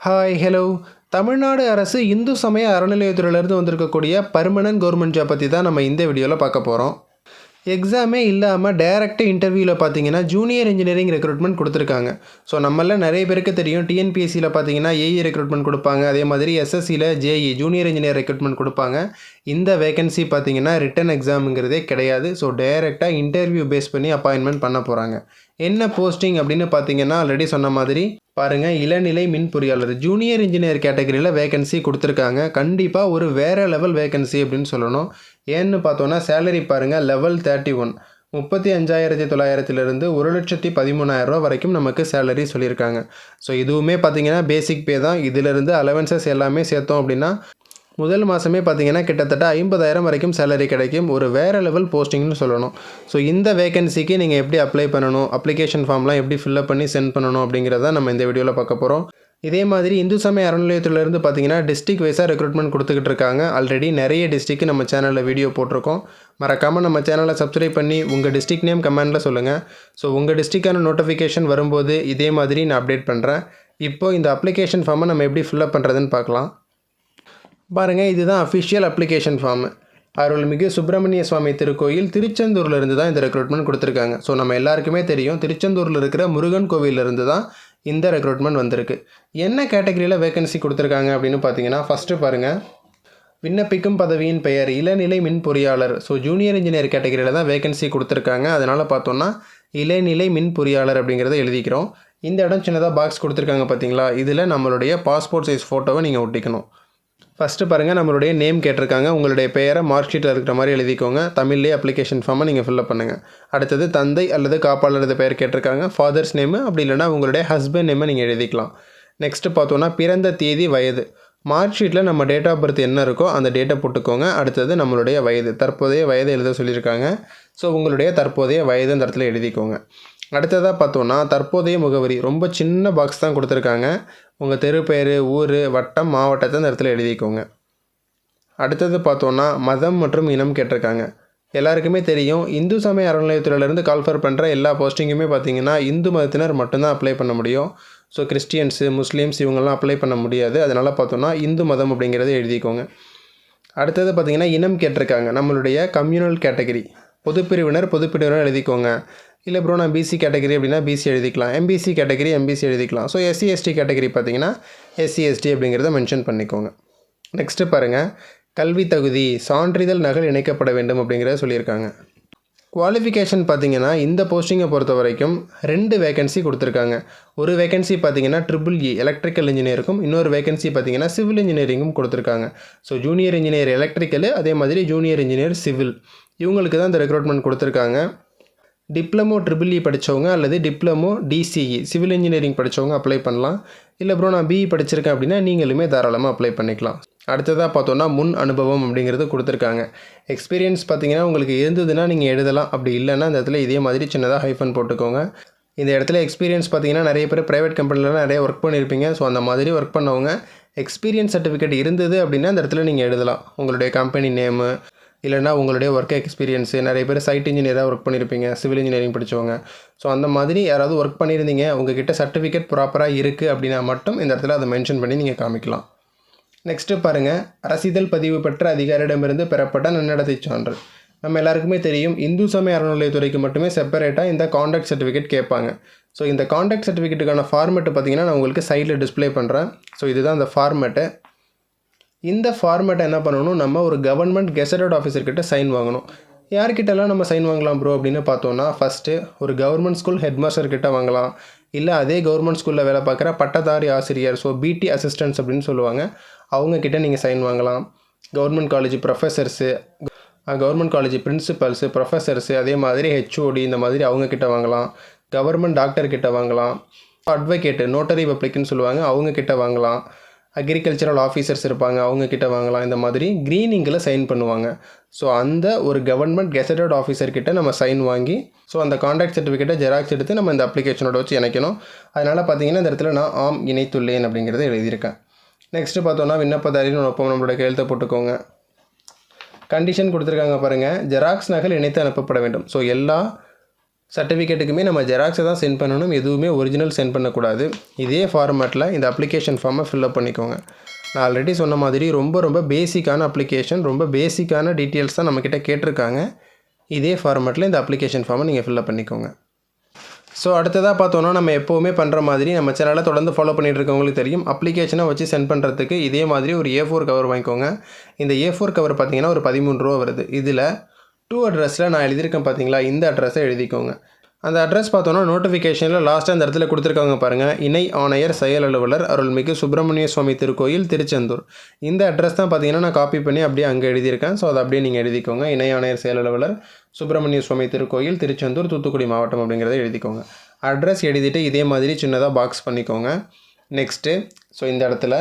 Hi hello Tamil Nadu அரசு இந்து சமய அறநிலையத்துறையிலேருந்து வந்திருக்கக்கூடிய பர்மனன்ட் கவர்மெண்ட் ஜாப் பற்றி தான் நம்ம இந்த வீடியோவில் பார்க்க போகிறோம். எக்ஸாமே இல்லாமல் டைரக்ட் இன்டர்வியூவில் பார்த்தீங்கன்னா ஜூனியர் இன்ஜினியரிங் ரெக்ரூட்மெண்ட் கொடுத்துருக்காங்க. ஸோ நம்மள நிறைய பேருக்கு தெரியும், டிஎன்பிஎஸ்சியில் பார்த்தீங்கன்னா ஏஇ ரெக்ரூட்மெண்ட் கொடுப்பாங்க, அதே மாதிரி எஸ்எஸ்சியில் ஜேஇ ஜூனியர் இன்ஜினியர் ரெக்ரூட்மெண்ட் கொடுப்பாங்க. இந்த வேகன்சி பார்த்தீங்கன்னா ரிட்டன் எக்ஸாமுங்கிறதே கிடையாது. ஸோ டைரெக்டாக இன்டர்வியூ பேஸ் பண்ணி அப்பாயின்மெண்ட் பண்ண போகிறாங்க. என்ன போஸ்டிங் அப்படின்னு பார்த்தீங்கன்னா ஆல்ரெடி சொன்ன மாதிரி பாருங்கள், இளநிலை மின் பொறியாளர் ஜூனியர் இன்ஜினியர் கேட்டகரியில் வேகன்சி கொடுத்துருக்காங்க. கண்டிப்பாக ஒரு வேறு லெவல் வேகன்சி அப்படின்னு சொல்லணும். ஏன்னு பார்த்தோன்னா சேலரி பாருங்கள், லெவல் 31 35,900 1,13,000 வரைக்கும் நமக்கு சேலரி சொல்லியிருக்காங்க. ஸோ இதுவுமே பார்த்தீங்கன்னா பேசிக் பே தான். இதிலிருந்து அலவன்சஸ் எல்லாமே சேர்த்தோம் அப்படின்னா முதல் மாதமே பார்த்தீங்கன்னா கிட்டத்தட்ட 50,000 வரைக்கும் சேலரி கிடைக்கும். ஒரு வேறு லெவல் போஸ்டிங்னு சொல்லணும். ஸோ இந்த வேகன்சிக்கு நீங்கள் எப்படி அப்ளை பண்ணணும், அப்ளிகேஷன் ஃபார்ம்லாம் எப்படி ஃபில்அப் பண்ணி சென்ட் பண்ணணும் அப்படிங்கிறத நம்ம இந்த வீடியோவில் பார்க்க போகிறோம். இதே மாதிரி இந்து சமய அறநிலையத்திலேருந்து பார்த்தீங்கன்னா டிஸ்ட்ரிக்ட் வைஸாக ரெக்ரூட்மெண்ட் கொடுத்துக்கிட்டு இருக்காங்க. ஆல்ரெடி நிறைய டிஸ்ட்ரிக்ட் நம்ம சேனலில் வீடியோ போட்டிருக்கோம். மறக்காமல் நம்ம சேனலை சப்ஸ்கிரைப் பண்ணி உங்கள் டிஸ்ட்ரிக்ட் நேம் கமெண்டில் சொல்லுங்கள். ஸோ உங்கள் டிஸ்ட்ரிக்டான நோட்டிஃபிகேஷன் வரும்போது இதே மாதிரி நான் அப்டேட் பண்ணுறேன். இப்போது இந்த அப்ளிகேஷன் ஃபார்மை நம்ம எப்படி ஃபில்அப் பண்ணுறதுன்னு பார்க்கலாம். பாருங்கள், இதுதான் அஃபிஷியல் அப்ளிகேஷன் ஃபார்மு. அருள்மிகு சுப்பிரமணிய சுவாமி திருக்கோயில் திருச்செந்தூர்லேருந்து தான் இந்த ரெக்ரூட்மெண்ட் கொடுத்துருக்காங்க. ஸோ நம்ம எல்லாருக்குமே தெரியும், திருச்செந்தூரில் இருக்கிற முருகன் கோவிலிருந்து தான் இந்த ரெக்ரூட்மெண்ட் வந்திருக்கு. என்ன கேட்டகரியில் வேகன்சி கொடுத்துருக்காங்க அப்படின்னு பார்த்தீங்கன்னா, ஃபஸ்ட்டு பாருங்கள், விண்ணப்பிக்கும் பதவியின் பெயர் இளநிலை மின் பொறியாளர். ஸோ ஜூனியர் இன்ஜினியர் கேட்டகரியில் தான் வேகன்சி கொடுத்துருக்காங்க. அதனால் பார்த்தோன்னா இளநிலை மின் பொறியாளர் அப்படிங்கிறத எழுதிக்கிறோம். இந்த இடம் சின்னதாக பாக்ஸ் கொடுத்துருக்காங்க பார்த்தீங்களா, இதில் நம்மளுடைய பாஸ்போர்ட் சைஸ் ஃபோட்டோவை நீங்கள் ஒட்டிக்கணும். ஃபஸ்ட்டு பாருங்கள், நம்மளுடைய நேம் கேட்டிருக்காங்க. உங்களுடைய பெயரை மார்க் ஷீட்டில் இருக்கிற மாதிரி எழுதிக்கோங்க. தமிழ்லேயே அப்ளிகேஷன் ஃபார்மை நீங்கள் ஃபில்அப் பண்ணுங்கள். அடுத்தது தந்தை அல்லது காப்பாளரது பெயர் கேட்டிருக்காங்க. ஃபாதர்ஸ் நேமு, அப்படி இல்லைனா உங்களுடைய ஹஸ்பண்ட் நேமை நீங்கள் எழுதிக்கலாம். நெக்ஸ்ட்டு பார்த்தோன்னா பிறந்த தேதி, வயது. மார்க் ஷீட்டில் நம்ம டேட் ஆஃப் பர்த் என்ன இருக்கோ அந்த டேட்டை போட்டுக்கோங்க. அடுத்தது நம்மளுடைய வயது, தற்போதைய வயதை எழுத சொல்லியிருக்காங்க. ஸோ உங்களுடைய தற்போதைய வயது அந்த இடத்துல எழுதிக்கோங்க. அடுத்ததாக பார்த்தோன்னா தற்போதைய முகவரி. ரொம்ப சின்ன பாக்ஸ் தான் கொடுத்துருக்காங்க. உங்கள் தெரு பெயர், ஊர், வட்டம், மாவட்டத்தை அந்த இடத்துல எழுதிக்கோங்க. அடுத்தது பார்த்தோன்னா மதம் மற்றும் இனம் கேட்டிருக்காங்க. எல்லாருக்குமே தெரியும், இந்து சமய அறநிலையத்துறையிலேருந்து கால்ஃபர் பண்ணுற எல்லா போஸ்டிங்குமே பார்த்தீங்கன்னா இந்து மதத்தினர் மட்டும்தான் அப்ளை பண்ண முடியும். ஸோ கிறிஸ்டியன்ஸு, முஸ்லீம்ஸ் இவங்கெல்லாம் அப்ளை பண்ண முடியாது. அதனால் பார்த்தோன்னா இந்து மதம் அப்படிங்கிறத எழுதிக்கோங்க. அடுத்தது பார்த்திங்கன்னா இனம் கேட்டிருக்காங்க. நம்மளுடைய கம்யூனல் கேட்டகரி, பொதுப்பிரிவினர் எழுதிக்கோங்க. இல்லை ப்ரோ நான் பிசி கேட்டகரி அப்படின்னா பிசி எழுதிக்கலாம். எம்பிசி கேட்டகரி எம்பிசி எழுதிக்கலாம். ஸோ எஸ்சி எஸ்டி கேட்டகரி பார்த்தீங்கன்னா எஸ்சி எஸ்டி அப்படிங்கிறத மென்ஷன் பண்ணிக்கோங்க. நெக்ஸ்ட்டு பாருங்கள், கல்வி தகுதி, சான்றிதழ் நகல் இணைக்கப்பட வேண்டும் அப்படிங்கிறத சொல்லியிருக்காங்க. குவாலிஃபிகேஷன் பார்த்தீங்கன்னா இந்த போஸ்டிங்கை பொறுத்த வரைக்கும் 2 வேகன்சி கொடுத்துருக்காங்க. ஒரு வேகன்சி பார்த்தீங்கன்னா EEE எலக்ட்ரிக்கல் இன்ஜினியருக்கும், இன்னொரு வேகன்சி பார்த்தீங்கன்னா சிவில் இன்ஜினியரிங்கும் கொடுத்துருக்காங்க. ஸோ ஜூனியர் இன்ஜினியர் எலக்ட்ரிக்கல், அதே மாதிரி ஜூனியர் இன்ஜினியர் சிவில், இவங்களுக்கு தான் இந்த ரெக்ரூட்மெண்ட் கொடுத்துருக்காங்க. டிப்ளமோ EEE படித்தவங்க அல்லது டிப்ளமோ DCE சிவில் இன்ஜினியரிங் படித்தவங்க அப்ளை பண்ணலாம். இல்லை ப்ரோ நான் பிஇ படிச்சிருக்கேன் அப்படின்னா நீங்களுமே தாராளமாக அப்ளை பண்ணிக்கலாம். அடுத்ததாக பார்த்தோன்னா முன் அனுபவம் அப்படிங்கிறது கொடுத்துருக்காங்க. எக்ஸ்பீரியன்ஸ் பார்த்தீங்கன்னா உங்களுக்கு இருந்ததுன்னா நீங்கள் எழுதலாம். அப்படி இல்லைன்னா இந்த இடத்துல இதே மாதிரி சின்னதாக ஹைஃபன் போட்டுக்கோங்க. இந்த இடத்துல எக்ஸ்பீரியன்ஸ் பார்த்தீங்கன்னா நிறைய பேர் ப்ரைவேட் கம்பெனிலலாம் நிறைய ஒர்க் பண்ணியிருப்பீங்க. ஸோ அந்த மாதிரி ஒர்க் பண்ணவங்க எக்ஸ்பீரியன்ஸ் சர்டிஃபிகேட் இருந்தது அப்படின்னா இந்த இடத்துல நீங்கள் எழுதலாம். உங்களுடைய கம்பெனி நேமு, இல்லைனா உங்களுடைய ஒர்க் எக்ஸ்பீரியன்ஸு. நிறைய பேர் சைட் இன்ஜினியராக ஒர்க் பண்ணியிருப்பீங்க, சிவில் இன்ஜினியரிங் படித்தவங்க. ஸோ அந்த மாதிரி யாராவது ஒர்க் பண்ணியிருந்தீங்க, உங்ககிட்ட சர்டிஃபிகேட் ப்ராப்பராக இருக்குது அப்படின்னா மட்டும் இந்த இடத்துல அதை மென்ஷன் பண்ணி நீங்கள் காமிக்கலாம். நெக்ஸ்ட்டு பாருங்கள், அரசிதழ் பதிவு பெற்ற அதிகாரியிடமிருந்து பெறப்பட்ட நன்னடத்தை சான்று. நம்ம எல்லாருக்குமே தெரியும், இந்து சமய அறநிலையத்துறைக்கு மட்டுமே செப்பரேட்டாக இந்த காண்டாக்ட் சர்டிஃபிகேட் கேட்பாங்க. ஸோ இந்த காண்டாக்ட் சர்டிஃபிகேட்டுக்கான ஃபார்மேட்டு பார்த்திங்கன்னா நான் உங்களுக்கு சைடில் டிஸ்பிளே பண்ணுறேன். ஸோ இதுதான் அந்த ஃபார்மேட்டு. இந்த ஃபார்மேட்டை என்ன பண்ணணும், நம்ம ஒரு கவர்மெண்ட் கெசட்டட் ஆஃபீஸர்கிட்ட சைன் வாங்கணும். யார்கிட்டலாம் நம்ம சைன் வாங்கலாம் ப்ரோ அப்படின்னு பார்த்தோன்னா, ஃபஸ்ட்டு ஒரு கவர்மெண்ட் ஸ்கூல் ஹெட்மாஸ்டர்கிட்ட வாங்கலாம். இல்லை அதே கவர்மெண்ட் ஸ்கூலில் வேலை பார்க்குற பட்டதாரி ஆசிரியர், ஸோ பிடி அசிஸ்டன்ட்ஸ் அப்படின்னு சொல்லுவாங்க, அவங்கக்கிட்ட நீங்கள் சைன் வாங்கலாம். Government college professors, government college principals, professors, அதே மாதிரி ஹெச்ஓடி, இந்த மாதிரி அவங்கக்கிட்ட வாங்கலாம். கவர்மெண்ட் டாக்டர்கிட்ட வாங்கலாம். அட்வொகேட்டு, நோட்டரி பப்ளிக்னு சொல்லுவாங்க, அவங்கக்கிட்ட வாங்கலாம். அக்ரிகல்ச்சரல் ஆஃபீஸர்ஸ் இருப்பாங்க, அவங்கக்கிட்ட வாங்கலாம். இந்த மாதிரி க்ரீனிங்கில் சைன் பண்ணுவாங்க. ஸோ அந்த ஒரு கவர்மெண்ட் கெசட்டட் ஆஃபீஸர்கிட்ட நம்ம சைன் வாங்கி, ஸோ அந்த காண்டாக்ட் சர்டிஃபிகேட்டை ஜெராக்ஸ் எடுத்து நம்ம இந்த அப்ளிகேஷனோட வச்சு இணைக்கணும். அதனால் பார்த்தீங்கன்னா இந்த இடத்துல நான் ஆம் இணைத்துள்ளேன் அப்படிங்கிறத எழுதியிருக்கேன். நெக்ஸ்ட்டு பார்த்தோன்னா விண்ணப்பதாரின்னு ஒப்பம் நம்மளோட கையெழுத்தை போட்டுக்கோங்க. கண்டிஷன் கொடுத்துருக்காங்க பாருங்கள், ஜெராக்ஸ் நகல் இணைத்து அனுப்பப்பட வேண்டும். ஸோ எல்லா சர்டிஃபிகேட்டுக்குமே நம்ம ஜெராக்ஸை தான் சென்ட் பண்ணணும், எதுவுமே ஒரிஜினல் சென்ட் பண்ணக்கூடாது. இதே ஃபார்மேட்டில் இந்த அப்ளிகேஷன் ஃபார்மை ஃபில்அப் பண்ணிக்கோங்க. நான் ஆல்ரெடி சொன்ன மாதிரி ரொம்ப பேசிக்கான அப்ளிகேஷன், ரொம்ப பேசிக்கான டீட்டெயில்ஸ் தான் நம்மக்கிட்ட கேட்டிருக்காங்க. இதே ஃபார்மேட்டில் இந்த அப்ளிகேஷன் ஃபார்மை நீங்கள் ஃபில்அப் பண்ணிக்கோங்க. ஸோ அடுத்ததாக பார்த்தோன்னா, நம்ம எப்போவுமே பண்ணுற மாதிரி நம்ம சேனலை தொடர்ந்து ஃபாலோ பண்ணிகிட்டு இருக்கவங்களுக்கு தெரியும், அப்ளிகேஷனை வச்சு சென்ட் பண்ணுறதுக்கு இதே மாதிரி ஒரு A4 கவர் வாங்கிக்கோங்க. இந்த A4 கவர் பார்த்தீங்கன்னா ஒரு 13 ரூபா வருது. இதில் டூ அட்ரஸில் நான் எழுதியிருக்கேன் பார்த்தீங்களா, இந்த அட்ரஸை எழுதிக்கோங்க. அந்த அட்ரஸ் பார்த்தோன்னா நோட்டிஃபிகேஷனில் லாஸ்ட்டாக அந்த இடத்துல கொடுத்துருக்காங்க பாருங்கள், இணை ஆணையர் செயல் அலுவலர் அருள்மிகு சுப்பிரமணிய சுவாமி திருக்கோயில் திருச்செந்தூர். இந்த அட்ரஸ் தான் பார்த்தீங்கன்னா நான் காப்பி பண்ணி அப்படியே அங்கே எழுதியிருக்கேன். ஸோ அதை அப்படியே நீங்கள் எழுதிக்கோங்க. இணை ஆணையர் செயல் அலுவலர் சுப்பிரமணிய சுவாமி திருக்கோயில் திருச்செந்தூர் தூத்துக்குடி மாவட்டம் அப்படிங்கிறத எழுதிக்கோங்க. அட்ரஸ் எழுதிட்டு இதே மாதிரி சின்னதாக பாக்ஸ் பண்ணிக்கோங்க. நெக்ஸ்ட்டு இந்த இடத்துல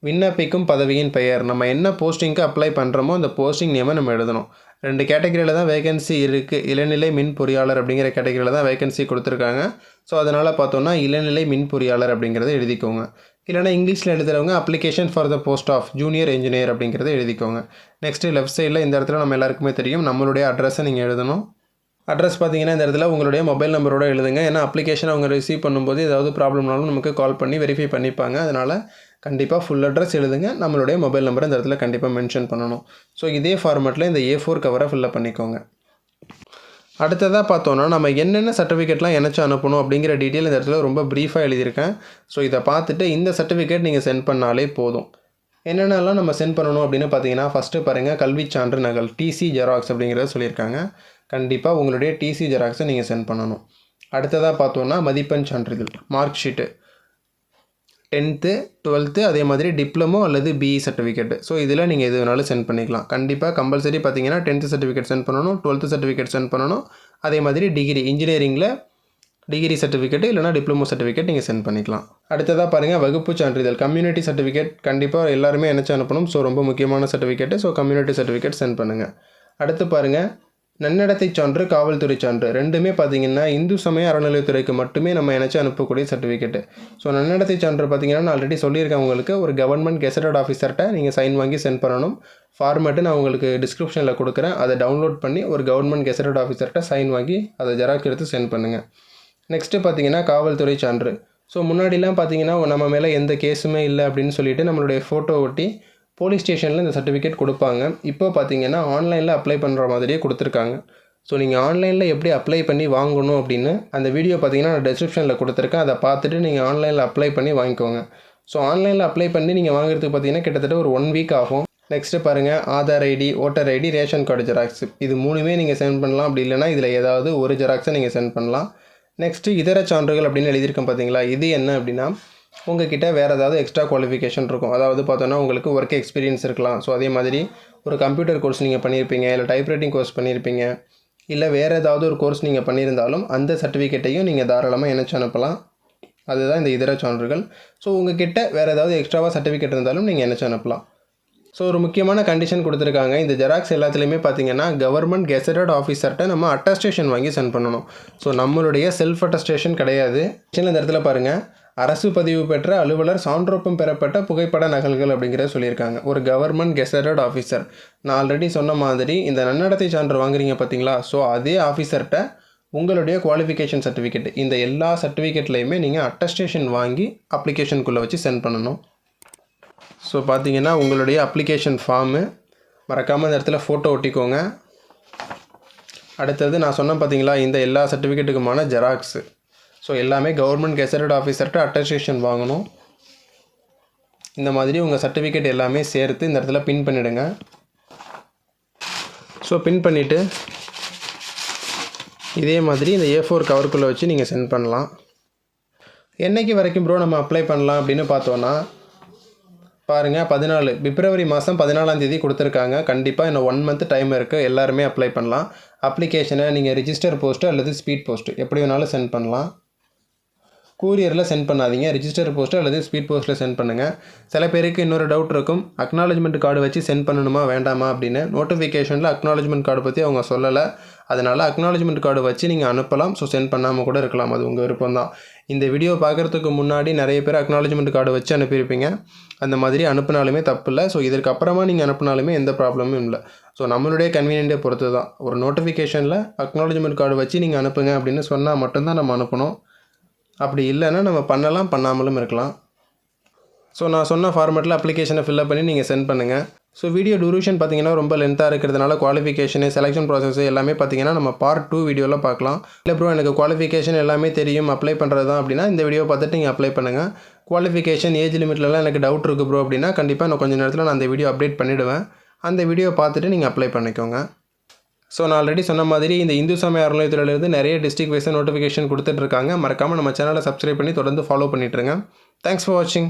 விண்ணப்பிக்கும் பதவியின் பெயர், நம்ம என்ன போஸ்டிங்க்கு அப்ளை பண்ணுறோமோ அந்த போஸ்டிங் நேமை நம்ம எழுதணும். 2 கேட்டகரியில் தான் வேகன்சி இருக்குது. இளநிலை மின் பொறியாளர் அப்படிங்கிற கேட்டகரியில் தான் வேகன்சி கொடுத்துருக்காங்க. ஸோ அதனால் பார்த்தோன்னா இளநிலை மின் பொறியாளர் அப்படிங்கிறத எழுதிக்கோங்க. இல்லைனா இங்கிலீஷில் எழுதுகிறவங்க application for the post of junior engineer அப்படிங்கிறத எழுதிக்கோங்க. நெக்ஸ்ட்டு லெஃப்ட் சைடில் இந்த இடத்துல நம்ம எல்லாருக்குமே தெரியும், நம்மளுடைய அட்ரஸை நீங்கள் எழுதணும். அட்ரஸ் பார்த்தீங்கன்னா இந்த இடத்துல உங்களுடைய மொபைல் நம்பரோடு எழுதுங்க. ஏன்னா அப்ளிகேஷன் அவங்க ரிசீவ் பண்ணும்போது ஏதாவது ப்ராப்ளம்னாலும் நமக்கு கால் பண்ணி வெரிஃபை பண்ணிப்பாங்க. அதனால் கண்டிப்பாக ஃபுல் அட்ரஸ் எழுதுங்க. நம்மளுடைய மொபைல் நம்பரை இந்த இடத்துல கண்டிப்பாக மென்ஷன் பண்ணணும். ஸோ இதே ஃபார்மேட்டில் இந்த A4 கவரை ஃபில்அப் பண்ணிக்கோங்க. அடுத்ததாக பார்த்தோன்னா, நம்ம என்னென்ன சர்டிஃபிகேட்லாம் இணைச்சி அனுப்பணும் அப்படிங்கிற டீட்டெயில் இந்த இடத்துல ரொம்ப ப்ரீஃபாக எழுதியிருக்கேன். ஸோ இதை பார்த்துட்டு இந்த சர்டிஃபிகேட் நீங்கள் சென்ட் பண்ணாலே போதும். என்னென்னலாம் நம்ம சென்ட் பண்ணணும் அப்படின்னு பார்த்தீங்கன்னா, ஃபஸ்ட்டு பாருங்கள், கல்வி சான்று நகல் டிசி ஜெராக்ஸ் அப்படிங்கிறத சொல்லியிருக்காங்க. கண்டிப்பாக உங்களுடைய டிசி ஜெராக்ஸை நீங்கள் சென்ட் பண்ணணும். அடுத்ததாக பார்த்தோன்னா, மதிப்பெண் சான்றிதழ் மார்க் ஷீட்டு 10th 12th அதே மாதிரி டிப்ளமோ அல்லது BE சர்டிஃபிகேட்டு. ஸோ இதில் நீங்கள் எது வேணாலும் சென்ட் பண்ணிக்கலாம். கண்டிப்பாக கம்பல்சரி பார்த்தீங்கன்னா 10th சர்டிஃபிகேட் சென்ட் பண்ணணும், 12th சர்டிஃபிகேட் சென்ட் பண்ணணும். அதே மாதிரி டிகிரி இன்ஜினியரிங்கில் டிகிரி சர்டிஃபிகேட்டு இல்லைனா டிப்ளமோ சர்டிஃபிகேட் நீங்கள் சென்ட் பண்ணிக்கலாம். அடுத்ததாக பாருங்கள், வகுப்பு சான்றிதழ் கம்யூனிட்டி சர்டிஃபிகேட் கண்டிப்பாக எல்லாருமே இணைச்சி அனுப்பணும். ஸோ ரொம்ப முக்கியமான certificate. So community certificate send பண்ணுங்கள். அடுத்து பாருங்கள், நன்னடத்தை சான்று காவல்துறை சான்று ரெண்டுமே பார்த்தீங்கன்னா இந்து சமய அறநிலையத்துறைக்கு மட்டுமே நம்ம இணைச்சி அனுப்பக்கூடிய சர்டிஃபிகேட்டு. ஸோ நன்னடத்தை சான்று பார்த்தீங்கன்னா நான் ஆல்ரெடி சொல்லியிருக்கேன், உங்களுக்கு ஒரு கவர்மெண்ட் கெசட்டட் ஆஃபீஸர்கிட்ட நீங்கள் சைன் வாங்கி சென்ட் பண்ணணும். ஃபார்மேட்டு நான் உங்களுக்கு டிஸ்கிரிப்ஷனில் கொடுக்குறேன். அதை டவுன்லோட் பண்ணி ஒரு கவர்மெண்ட் கெசட்டட் ஆஃபீஸர்கிட்ட சைன் வாங்கி அதை ஜெராக்ஸ் எடுத்து சென்ட் பண்ணுங்கள். நெக்ஸ்ட்டு பார்த்தீங்கன்னா காவல்துறை சான்று. ஸோ முன்னாடிலாம் பார்த்தீங்கன்னா நம்ம மேலே எந்த கேஸுமே இல்லை அப்படின்னு சொல்லிட்டு நம்மளுடைய ஃபோட்டோ ஒட்டி போலீஸ் ஸ்டேஷனில் இந்த சர்டிஃபிகேட் கொடுப்பாங்க. இப்போ பார்த்தீங்கன்னா ஆன்லைனில் அப்ளை பண்ணுற மாதிரியே கொடுத்துருக்காங்க. ஸோ நீங்கள் ஆன்லைனில் எப்படி அப்ளை பண்ணி வாங்கணும் அப்படின்னு அந்த வீடியோ பார்த்தீங்கன்னா நான் டிஸ்கிரிப்ஷனில் கொடுத்துருக்கேன். அதை பார்த்துட்டு நீங்கள் ஆன்லைனில் அப்ளை பண்ணி வாங்கிக்கோங்க. ஸோ ஆன்லைனில் அப்ளை பண்ணி நீங்கள் வாங்குறதுக்கு பார்த்தீங்கன்னா கிட்டத்தட்ட ஒரு 1 வீக் ஆகும். நெக்ஸ்ட்டு பாருங்கள், Aadhaar ID, voter ID, ration card xerox இது 3மே நீங்கள் சென்ட் பண்ணலாம். அப்படி இல்லைனா இதில் ஏதாவது ஒரு ஜெராக்ஸை நீங்கள் சென்ட் பண்ணலாம். நெக்ஸ்ட்டு இதர சான்றுகள் அப்படின்னு எழுதியிருக்கேன் பார்த்தீங்களா, இது என்ன அப்படின்னா உங்கள்கிட்ட வேறு ஏதாவது எக்ஸ்ட்ரா குவாலிஃபிகேஷன் இருக்கும். அதாவது பார்த்தோன்னா உங்களுக்கு ஒர்க் எக்ஸ்பீரியன்ஸ் இருக்கலாம். ஸோ அதே மாதிரி ஒரு கம்ப்யூட்டர் கோர்ஸ் நீங்கள் பண்ணியிருப்பீங்க, இல்லை டைப்ரைட்டிங் கோர்ஸ் பண்ணியிருப்பீங்க, இல்லை வேறு ஏதாவது ஒரு கோர்ஸ் நீங்கள் பண்ணியிருந்தாலும் அந்த சர்டிஃபிகேட்டையும் நீங்கள் தாராளமாக இணைச்சி அனுப்பலாம். அதுதான் இந்த இதர சான்றுகள். ஸோ உங்கள்கிட்ட வேறு ஏதாவது எக்ஸ்ட்ராவாக சர்டிஃபிகேட் இருந்தாலும் நீங்கள் இணைச்சி அனுப்பலாம். ஸோ ஒரு முக்கியமான கண்டிஷன் கொடுத்துருக்காங்க. இந்த ஜெராக்ஸ் எல்லாத்துலேயுமே பார்த்தீங்கன்னா கவர்மெண்ட் கெசட்டட் ஆஃபீஸர்கிட்ட நம்ம அட்டஸ்டேஷன் வாங்கி சென்ட் பண்ணணும். ஸோ நம்மளுடைய செல்ஃப் அட்டஸ்டேஷன் கிடையாது. இந்த இடத்துல பாருங்கள், அரசு பதிவு பெற்ற அலுவலர் சான்றொப்பம் பெறப்பட்ட புகைப்பட நகல்கள் அப்படிங்கிறத சொல்லியிருக்காங்க. ஒரு கவர்மெண்ட் கெசட்டட் ஆஃபீஸர். நான் ஆல்ரெடி சொன்ன மாதிரி இந்த நன்னடத்தை சான்று வாங்குறீங்க பார்த்தீங்களா, ஸோ அதே ஆஃபீஸர்கிட்ட உங்களுடைய குவாலிஃபிகேஷன் சர்டிஃபிகேட் இந்த எல்லா சர்டிஃபிகேட்லேயுமே நீங்கள் அட்டஸ்டேஷன் வாங்கி அப்ளிகேஷனுக்குள்ளே வச்சு சென்ட் பண்ணணும். ஸோ பார்த்தீங்கன்னா உங்களுடைய அப்ளிகேஷன் ஃபார்மு மறக்காமல் இந்த இடத்துல ஃபோட்டோ ஒட்டிக்கோங்க. அடுத்தது நான் சொன்னேன் பார்த்தீங்களா, இந்த எல்லா சர்டிஃபிகேட்டுக்குமான ஜெராக்ஸு. ஸோ எல்லாமே கவர்மெண்ட் கெசட்டட் ஆஃபீஸர்கிட்ட அட்டஸ்டேஷன் வாங்கணும். இந்த மாதிரி உங்கள் சர்டிஃபிகேட் எல்லாமே சேர்த்து இந்த இடத்துல பின் பண்ணிவிடுங்க. ஸோ பின் பண்ணிவிட்டு இதே மாதிரி இந்த A4 கவருக்குள்ளே வச்சு நீங்கள் சென்ட் பண்ணலாம். என்றைக்கு வரைக்கும் ப்ரோ நம்ம அப்ளை பண்ணலாம் அப்படின்னு பார்த்தோன்னா பாருங்கள், 14 பிப்ரவரி மாதம் 14ஆம் தேதி கொடுத்துருக்காங்க. கண்டிப்பாக இன்னும் 1 மந்த் டைம் இருக்குது. எல்லாருமே அப்ளை பண்ணலாம். அப்ளிகேஷனை நீங்கள் ரிஜிஸ்டர் போஸ்ட்டு அல்லது ஸ்பீட் போஸ்ட்டு எப்படி வேணாலும் சென்ட் பண்ணலாம். கூரியரில் சென்ட் பண்ணாதீங்க, ரிஜிஸ்டர் போஸ்ட்டு அல்லது ஸ்பீட் போஸ்ட்டில் சென்ட் பண்ணுங்கள். சில பேருக்கு இன்னொரு டவுட் இருக்கும், அக்னாலஜ்மெண்ட் கார்டு வச்சு சென்ட் பண்ணணுமா வேண்டாமா அப்படின்னு. நோட்டிஃபிகேஷனில் அக்னாலஜ்மெண்ட் கார்டு பற்றி அவங்க சொல்லலை. அதனால் அக்னாலஜ்மெண்ட் கார்டு வச்சு நீங்கள் அனுப்பலாம். ஸோ சென்ட் பண்ணாமல் கூட இருக்கலாம், அது உங்கள் விருப்பம் தான். இந்த வீடியோ பார்க்குறதுக்கு முன்னாடி நிறைய பேர் அக்னாலஜ்மெண்ட் கார்டு வச்சு அனுப்பியிருப்பீங்க. அந்த மாதிரி அனுப்பினாலுமே தப்பு இல்லை. ஸோ இதற்கு அப்புறமா நீங்கள் அனுப்பினாலுமே எந்த ப்ராப்ளமும் இல்லை. ஸோ நம்மளுடைய கன்வீனியன்ட்டை பொறுத்து தான். ஒரு நோட்டிஃபிகேஷனில் அக்னாலஜ்மெண்ட் கார்டு வச்சு நீங்கள் அனுப்புங்க அப்படின்னு சொன்னால் மட்டும்தான் நம்ம அனுப்பணும். அப்படி இல்லைன்னா நம்ம பண்ணலாம், பண்ணாமலும் இருக்கலாம். ஸோ நான் சொன்ன ஃபார்மேட்டில் அப்ளிகேஷனை ஃபில்அப் பண்ணி நீங்கள் சென்ட் பண்ணுங்கள். ஸோ வீடியோ டியூரேஷன் பார்த்தீங்கன்னா ரொம்ப லென்த்தாக இருக்கிறதுனால குவாலிஃபிகேஷனு, செலெக்ஷன் ப்ராசஸ் எல்லாமே பார்த்தீங்கன்னா நம்ம பார்ட் 2 வீடியோவில் பார்க்கலாம். இல்லை ப்ரோ எனக்கு குவாலிஃபிகேஷன் எல்லாமே தெரியும், அப்ளை பண்ணுறது தான் அப்படின்னா இந்த வீடியோ பார்த்துட்டு நீங்கள் அப்ளை பண்ணுங்கள். குவாலிஃபிகேஷன், ஏஜ் லிமிட்லலாம் எனக்கு டவுட் இருக்குது ப்ரோ அப்படின்னா கண்டிப்பாக நான் கொஞ்சம் நேரத்தில் நான் அந்த வீடியோ அப்டேட் பண்ணிவிடுவேன். அந்த வீடியோ பார்த்துட்டு நீங்கள் அப்ளை பண்ணிக்கோங்க. ஸோ நான் ஆல்ரெடி சொன்ன மாதிரி இந்த இந்து சமய அறநிலையத்துறையிலிருந்து நிறைய டிஸ்ட்ரிக்ட் வைஸாக நோட்டிஃபிகேஷன் கொடுத்துட்ருக்காங்க. மறக்காமல் நம்ம சேனலை சப்ஸ்கிரைப் பண்ணி தொடர்ந்து ஃபாலோ பண்ணிட்டுருங்க. தேங்க்ஸ் ஃபார் வாட்சிங்.